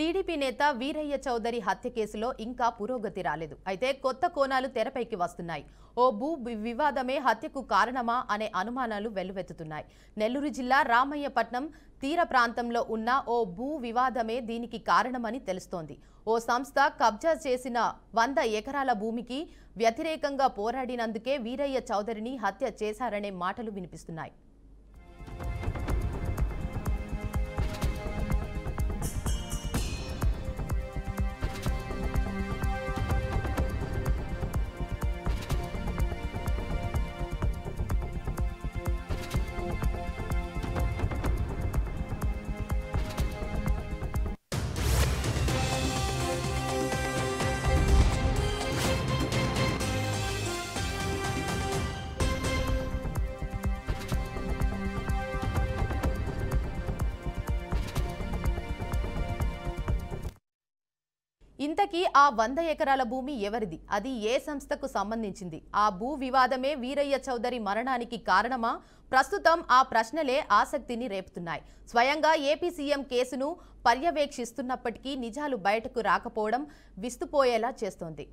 TDP నేత వీరయ్య చౌదరి హత్య కేసులో ఇంకా పురోగతి రాలేదు. అయితే కొత్త కోణాలు తెరపైకి వస్తున్నాయి. ఓ భూ వివాదమే హత్యకు కారణమా అనే అనుమానాలు వెల్లువెత్తుతున్నాయి. నెల్లూరు జిల్లా రామయ్యపట్నం తీర ప్రాంతంలో ఉన్న ఓ భూ వివాదమే దీనికి కారణమని తెలుస్తోంది. ఓ సంస్థ కబ్జా చేసిన 100 ఎకరాల భూమికి వ్యతిరేకంగా పోరాడినందుకే వీరయ్య చౌదరిని హత్య చేశారనే మాటలు వినిపిస్తున్నాయి. ఇంతకీ ఆ 100 ఎకరాల భూమి ఎవరిది? అది ఏ సంస్థకు సంబంధించింది? ఆ భూ వివాదమే వీరయ్య చౌదరి మరణానికి కారణమా? ప్రస్తుతం ఆ ప్రశ్నలే ఆసక్తిని రేపుతున్నాయి. స్వయంగా ఏపీ సీఎం కేసును పర్యవేక్షిస్తున్నప్పటికీ నిజాలు బయటకు రాకపోవడం విస్తుపోయేలా చేస్తోంది.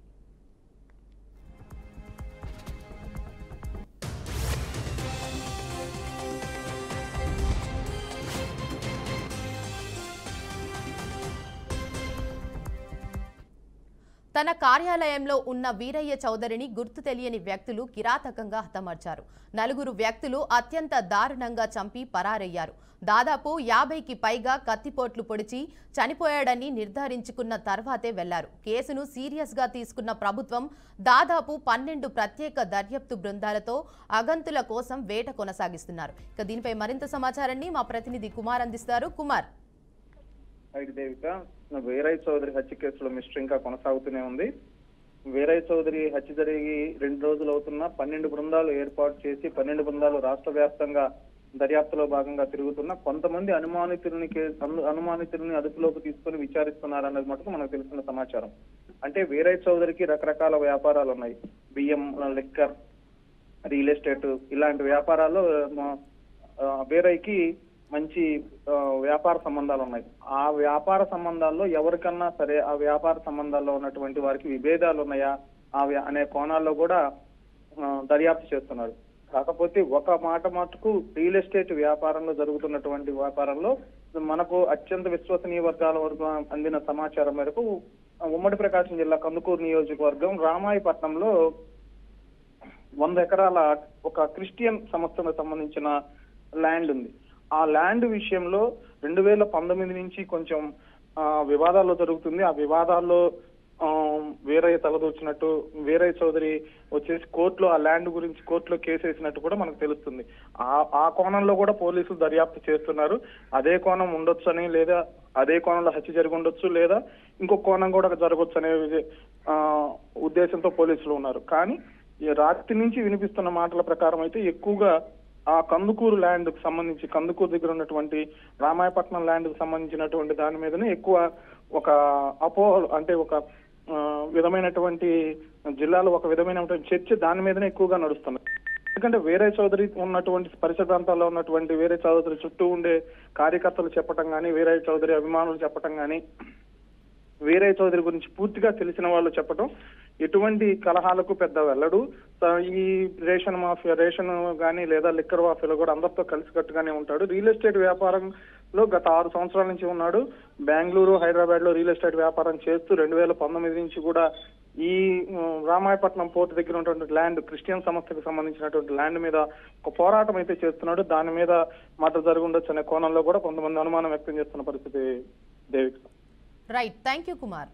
తన కార్యాలయంలో ఉన్న వీరయ్య చౌదరిని గుర్తు తెలియని వ్యక్తులు కిరాతకంగా హతమార్చారు. 4 వ్యక్తులు అత్యంత దారుణంగా చంపి పరారయ్యారు. దాదాపు 50కి పైగా కత్తిపోట్లు పొడిచి చనిపోయాడని నిర్ధారించుకున్న తర్వాతే వెళ్లారు. కేసును సీరియస్గా తీసుకున్న ప్రభుత్వం దాదాపు 12 ప్రత్యేక దర్యాప్తు బృందాలతో అగంతుల కోసం వేట కొనసాగిస్తున్నారు. ఇక దీనిపై మరింత సమాచారాన్ని మా ప్రతినిధి కుమార్ అందిస్తారు. కుమార్, వీరయ్య చౌదరి హత్య కేసులో మిస్టరీ ఇంకా కొనసాగుతూనే ఉంది. వీరయ్య చౌదరి హత్య జరిగి 2 రోజులు అవుతున్నా 12 బృందాలు ఏర్పాటు చేసి 12 బృందాలు రాష్ట్ర వ్యాప్తంగా దర్యాప్తులో భాగంగా తిరుగుతున్న కొంతమంది అనుమానితుల్ని అదుపులోకి తీసుకుని విచారిస్తున్నారన్నది మటుకు మనకు తెలిసిన సమాచారం. అంటే వీరయ్య చౌదరికి రకరకాల వ్యాపారాలు ఉన్నాయి. బియ్యం, లిక్కర్, రియల్ ఎస్టేట్ ఇలాంటి వ్యాపారాల్లో వీరయ్యకి మంచి వ్యాపార సంబంధాలు ఉన్నాయి. ఆ వ్యాపార సంబంధాల్లో ఎవరికన్నా సరే ఆ వ్యాపార సంబంధాల్లో ఉన్నటువంటి వారికి విభేదాలు ఉన్నాయా అనే కోణాల్లో కూడా దర్యాప్తు చేస్తున్నారు. కాకపోతే ఒక మాట మటుకు రియల్ ఎస్టేట్ వ్యాపారంలో జరుగుతున్నటువంటి వ్యాపారంలో మనకు అత్యంత విశ్వసనీయ వర్గాల వరకు అందిన సమాచారం మేరకు ఉమ్మడి ప్రకాశం జిల్లా కందుకూరు నియోజకవర్గం రామాయపట్నంలో 100 ఎకరాల ఒక క్రిస్టియన్ సంస్థకు సంబంధించిన ల్యాండ్ ఉంది. ఆ ల్యాండ్ విషయంలో 2019 నుంచి కొంచెం వివాదాల్లో జరుగుతుంది. ఆ వివాదాల్లో వీరయ్య తలదూచినట్టు వీరయ్య చౌదరి వచ్చేసి కోర్టులో ఆ ల్యాండ్ గురించి కోర్టులో కేసు వేసినట్టు కూడా మనకు తెలుస్తుంది. ఆ కోణంలో కూడా పోలీసులు దర్యాప్తు చేస్తున్నారు. అదే కోణం ఉండొచ్చని, లేదా అదే కోణంలో హత్య జరిగి ఉండొచ్చు, లేదా ఇంకొక కోణం కూడా జరగవచ్చు అనే ఉద్దేశంతో పోలీసులు ఉన్నారు. కానీ రాత్రి నుంచి వినిపిస్తున్న మాటల ప్రకారం అయితే ఎక్కువగా ఆ కందుకూరు ల్యాండ్ కు సంబంధించి కందుకూరు దగ్గర ఉన్నటువంటి రామాయపట్నం ల్యాండ్ కు సంబంధించినటువంటి దాని మీదనే ఎక్కువ ఒక అపోహలు, అంటే ఒక విధమైనటువంటి జిల్లాలో ఒక విధమైనటువంటి చర్చ దాని మీదనే ఎక్కువగా నడుస్తుంది. ఎందుకంటే వీరయ్య చౌదరి ఉన్నటువంటి పరిసర ప్రాంతాల్లో ఉన్నటువంటి వీరయ్య చౌదరి చుట్టూ ఉండే కార్యకర్తలు చెప్పటం కానీ, వీరయ్య చౌదరి అభిమానులు చెప్పటం కానీ, వీరయ్య చౌదరి గురించి పూర్తిగా తెలిసిన వాళ్ళు చెప్పటం, ఎటువంటి కలహాలకు పెద్ద వెళ్ళడు. ఈ రేషన్ మాఫియా, రేషన్ కానీ లేదా లిక్కర్ మాఫియాలో కూడా అందరితో కలిసికట్టుగానే ఉంటాడు. రియల్ ఎస్టేట్ వ్యాపారంలో గత 6 సంవత్సరాల నుంచి ఉన్నాడు. బెంగళూరు, హైదరాబాద్ లో రియల్ ఎస్టేట్ వ్యాపారం చేస్తూ 2019 నుంచి కూడా ఈ రామాయపట్నం పోర్టు దగ్గర ఉన్నటువంటి ల్యాండ్, క్రిస్టియన్ సంస్థకు సంబంధించినటువంటి ల్యాండ్ మీద ఒక పోరాటం అయితే చేస్తున్నాడు. దాని మీద మద్దతు జరిగి ఉండొచ్చు అనే కోణంలో కూడా కొంతమంది అనుమానం వ్యక్తం చేస్తున్న పరిస్థితి. Devika. Right, thank you Kumar.